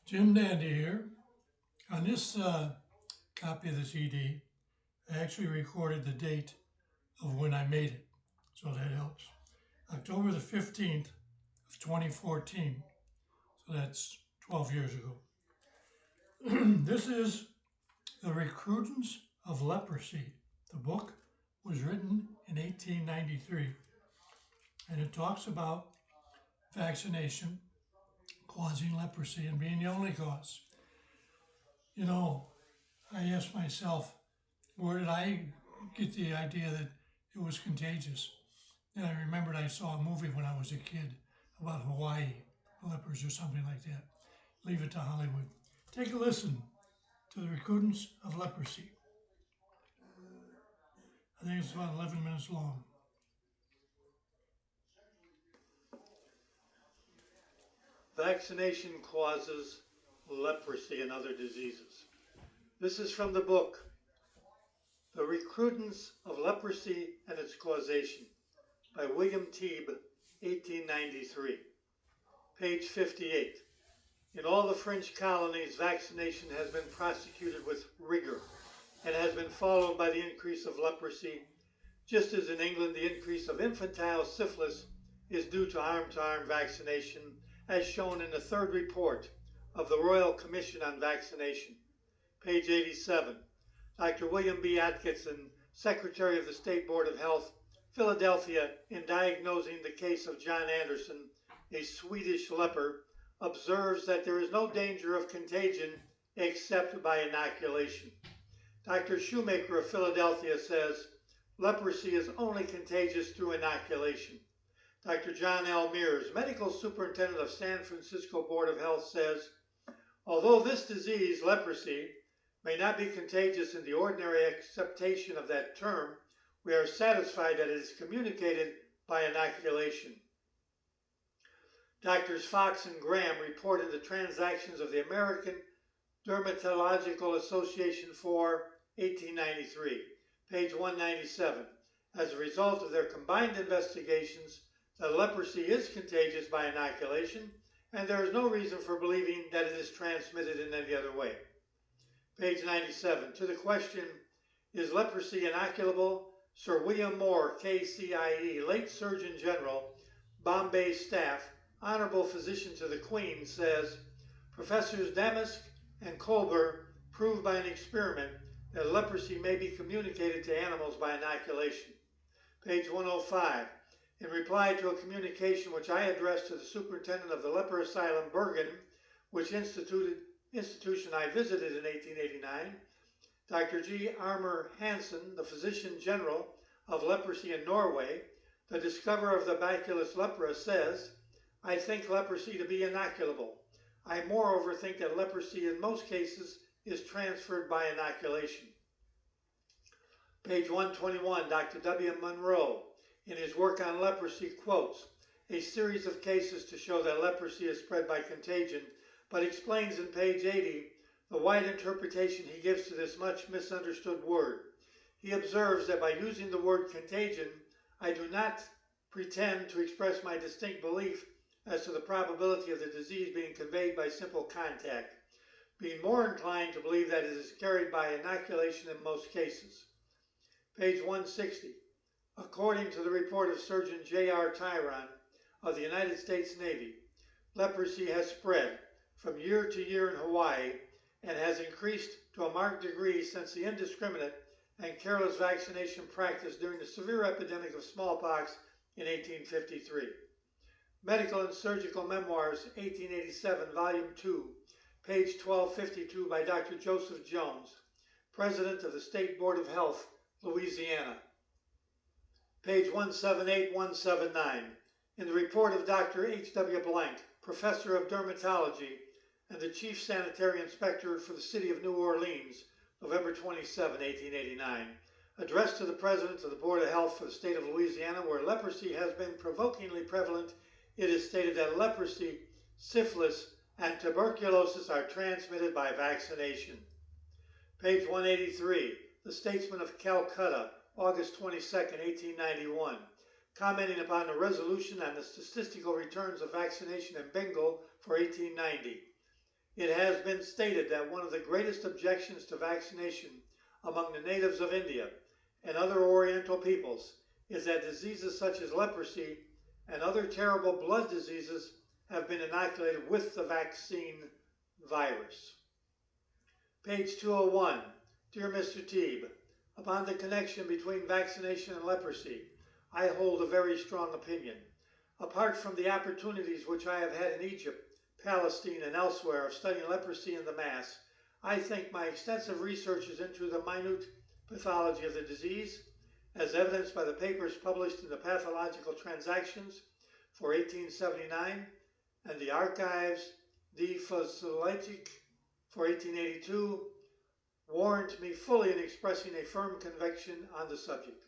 Jim Dandy here. On this copy of the CD, I actually recorded the date of when I made it, so that helps. October the 15th of 2014, so that's 12 years ago. This is The Recrudescence of Leprosy. The book was written in 1893, and it talks about vaccination causing leprosy and being the only cause. You know, I asked myself, where did I get the idea that it was contagious? And I remembered I saw a movie when I was a kid about Hawaii lepers or something like that. Leave it to Hollywood. Take a listen to The Recrudescence of Leprosy. I think it's about 11 minutes long. Vaccination causes leprosy and other diseases. This is from the book, The Recrudescence of Leprosy and Its Causation, by William Teeb, 1893. Page 58. In all the French colonies, vaccination has been prosecuted with rigor and has been followed by the increase of leprosy, just as in England the increase of infantile syphilis is due to arm-to-arm vaccination, as shown in the third report of the Royal Commission on Vaccination. Page 87. Dr. William B. Atkinson, Secretary of the State Board of Health, Philadelphia, in diagnosing the case of John Anderson, a Swedish leper, observes that there is no danger of contagion except by inoculation. Dr. Shoemaker of Philadelphia says, leprosy is only contagious through inoculation. Dr. John L. Mears, Medical Superintendent of San Francisco Board of Health, says, although this disease, leprosy, may not be contagious in the ordinary acceptation of that term, we are satisfied that it is communicated by inoculation. Doctors Fox and Graham reported the transactions of the American Dermatological Association for 1893, page 197. As a result of their combined investigations, that leprosy is contagious by inoculation, and there is no reason for believing that it is transmitted in any other way. Page 97. To the question, is leprosy inoculable? Sir William Moore, KCIE, late Surgeon General, Bombay Staff, Honorable Physician to the Queen, says, Professors Damask and Kolber proved by an experiment that leprosy may be communicated to animals by inoculation. Page 105. In reply to a communication which I addressed to the superintendent of the leper asylum Bergen, which institution I visited in 1889, Dr. G. Armer Hansen, the physician general of leprosy in Norway, the discoverer of the Bacillus lepra, says, I think leprosy to be inoculable. I moreover think that leprosy in most cases is transferred by inoculation. Page 121, Dr. W. Monroe, in his work on leprosy, quotes a series of cases to show that leprosy is spread by contagion, but explains in page 80 the wide interpretation he gives to this much misunderstood word. He observes that by using the word contagion, I do not pretend to express my distinct belief as to the probability of the disease being conveyed by simple contact, being more inclined to believe that it is carried by inoculation in most cases. Page 160. According to the report of Surgeon J.R. Tyron of the United States Navy, leprosy has spread from year to year in Hawaii and has increased to a marked degree since the indiscriminate and careless vaccination practiced during the severe epidemic of smallpox in 1853. Medical and Surgical Memoirs, 1887, Volume 2, page 1252 by Dr. Joseph Jones, President of the State Board of Health, Louisiana. Page 178-179, in the report of Dr. H.W. Blank, Professor of Dermatology and the Chief Sanitary Inspector for the City of New Orleans, November 27, 1889, addressed to the President of the Board of Health for the state of Louisiana, where leprosy has been provokingly prevalent, it is stated that leprosy, syphilis, and tuberculosis are transmitted by vaccination. Page 183, The Statesman of Calcutta, August 22, 1891, commenting upon the resolution on the statistical returns of vaccination in Bengal for 1890. It has been stated that one of the greatest objections to vaccination among the natives of India and other Oriental peoples is that diseases such as leprosy and other terrible blood diseases have been inoculated with the vaccine virus. Page 201. Dear Mr. Teeb, upon the connection between vaccination and leprosy, I hold a very strong opinion. Apart from the opportunities which I have had in Egypt, Palestine, and elsewhere of studying leprosy in the mass, I think my extensive researches into the minute pathology of the disease, as evidenced by the papers published in the Pathological Transactions for 1879 and the Archives de Physiologique for 1882, warrant me fully in expressing a firm conviction on the subject.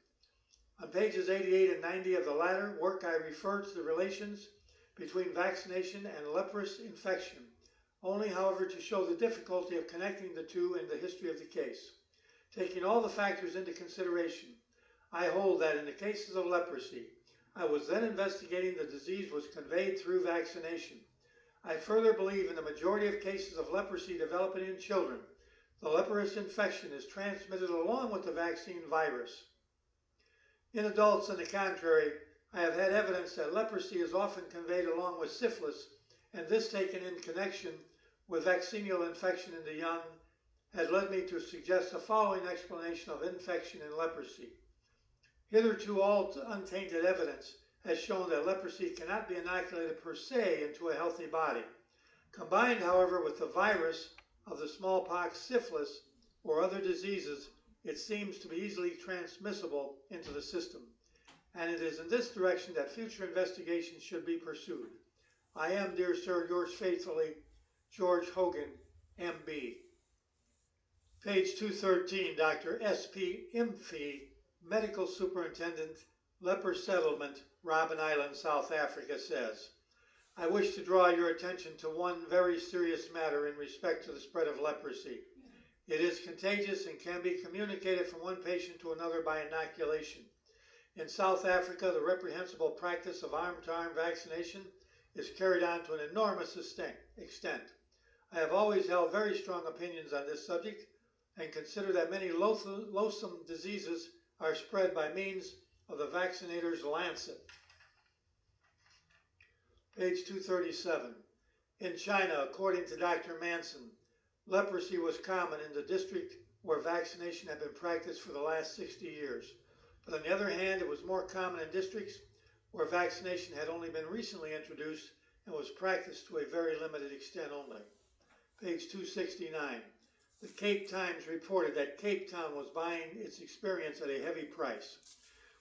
On pages 88 and 90 of the latter work, I refer to the relations between vaccination and leprous infection, only, however, to show the difficulty of connecting the two in the history of the case. Taking all the factors into consideration, I hold that in the cases of leprosy, I was then investigating the disease was conveyed through vaccination. I further believe in the majority of cases of leprosy developing in children, the leprous infection is transmitted along with the vaccine virus. In adults, on the contrary, I have had evidence that leprosy is often conveyed along with syphilis, and this taken in connection with vaccinal infection in the young has led me to suggest the following explanation of infection in leprosy. Hitherto, all untainted evidence has shown that leprosy cannot be inoculated per se into a healthy body. Combined, however, with the virus of the smallpox, syphilis, or other diseases, it seems to be easily transmissible into the system, and it is in this direction that future investigations should be pursued. I am, dear sir, yours faithfully, George Hogan, M.B. Page 213, Dr. S.P. Imphy, Medical Superintendent, Leper Settlement, Robben Island, South Africa, says, I wish to draw your attention to one very serious matter in respect to the spread of leprosy. It is contagious and can be communicated from one patient to another by inoculation. In South Africa, the reprehensible practice of arm-to-arm vaccination is carried on to an enormous extent. I have always held very strong opinions on this subject and consider that many loathsome diseases are spread by means of the vaccinator's lancet. Page 237. In China, according to Dr. Manson, leprosy was common in the district where vaccination had been practiced for the last 60 years. But on the other hand, it was more common in districts where vaccination had only been recently introduced and was practiced to a very limited extent only. Page 269. The Cape Times reported that Cape Town was buying its experience at a heavy price.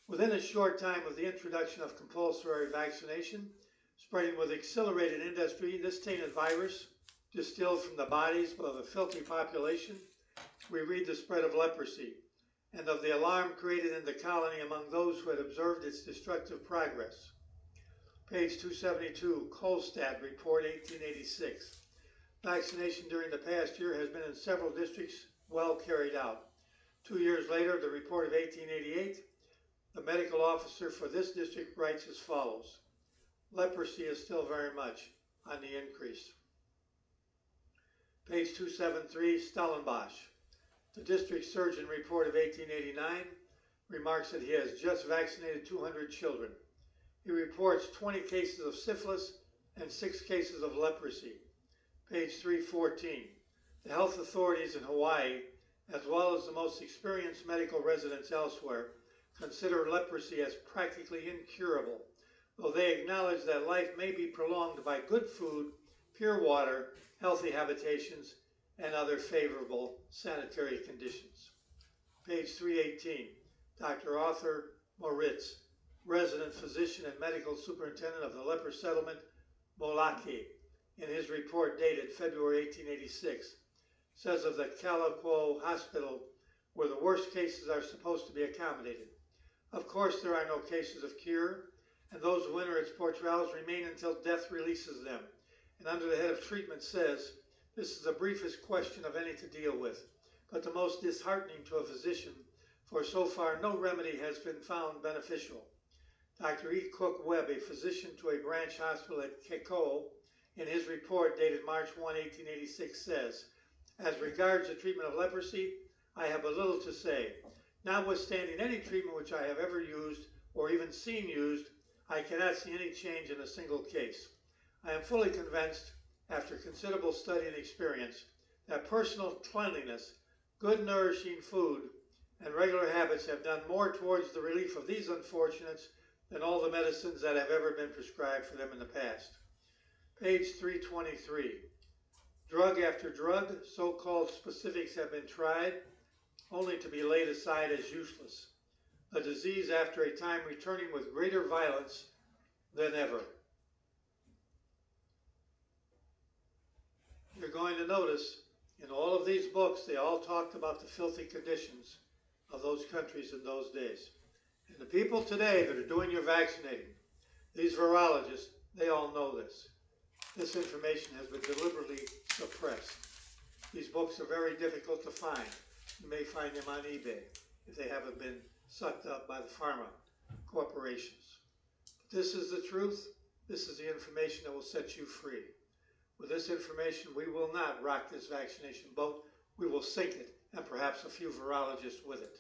Within a short time of the introduction of compulsory vaccination, spreading with accelerated industry, this tainted virus, distilled from the bodies of a filthy population, we read the spread of leprosy, and of the alarm created in the colony among those who had observed its destructive progress. Page 272, Kolstad Report 1886. Vaccination during the past year has been in several districts well carried out. 2 years later, the report of 1888, the medical officer for this district writes as follows. Leprosy is still very much on the increase. Page 273, Stellenbosch. The district surgeon report of 1889 remarks that he has just vaccinated 200 children. He reports 20 cases of syphilis and 6 cases of leprosy. Page 314. The health authorities in Hawaii, as well as the most experienced medical residents elsewhere, consider leprosy as practically incurable, though they acknowledge that life may be prolonged by good food, pure water, healthy habitations, and other favorable sanitary conditions. Page 318, Dr. Arthur Moritz, resident physician and medical superintendent of the leper settlement, Molaki, in his report dated February 1886, says of the Calico Hospital, where the worst cases are supposed to be accommodated. Of course, there are no cases of cure, and those who enter its portals remain until death releases them. And under the head of treatment says, this is the briefest question of any to deal with, but the most disheartening to a physician, for so far no remedy has been found beneficial. Dr. E. Cook Webb, a physician to a branch hospital at Keko in his report dated March 1, 1886 says, "As regards the treatment of leprosy, I have but little to say. Notwithstanding any treatment which I have ever used or even seen used, I cannot see any change in a single case. I am fully convinced, after considerable study and experience, that personal cleanliness, good nourishing food, and regular habits have done more towards the relief of these unfortunates than all the medicines that have ever been prescribed for them in the past." Page 323. Drug after drug, so-called specifics have been tried, only to be laid aside as useless. The disease after a time returning with greater violence than ever. You're going to notice in all of these books, they all talked about the filthy conditions of those countries in those days. And the people today that are doing your vaccinating, these virologists, they all know this. This information has been deliberately suppressed. These books are very difficult to find. You may find them on eBay if they haven't been sucked up by the pharma corporations. But this is the truth. This is the information that will set you free. With this information, we will not rock this vaccination boat. We will sink it, and perhaps a few virologists with it.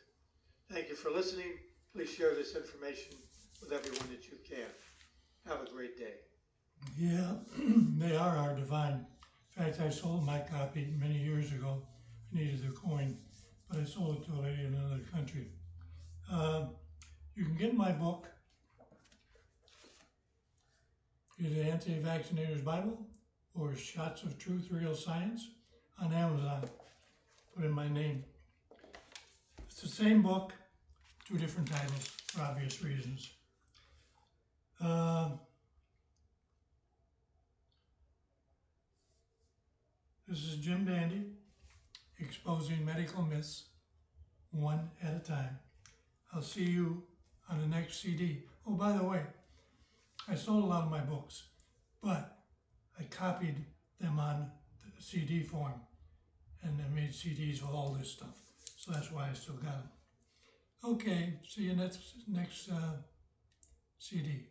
Thank you for listening. Please share this information with everyone that you can. Have a great day. Yeah, they are hard to find. In fact, I sold my copy many years ago. I needed the coin, but I sold it to a lady in another country. You can get my book, either Anti-Vaccinator's Bible or Shots of Truth, Real Science on Amazon. Put in my name. It's the same book, two different titles for obvious reasons. This is Jim Dandy, exposing medical myths one at a time. I'll see you on the next CD. Oh, by the way, I sold a lot of my books, but I copied them on the CD form, and I made CDs with all this stuff. So that's why I still got them. Okay, see you next CD.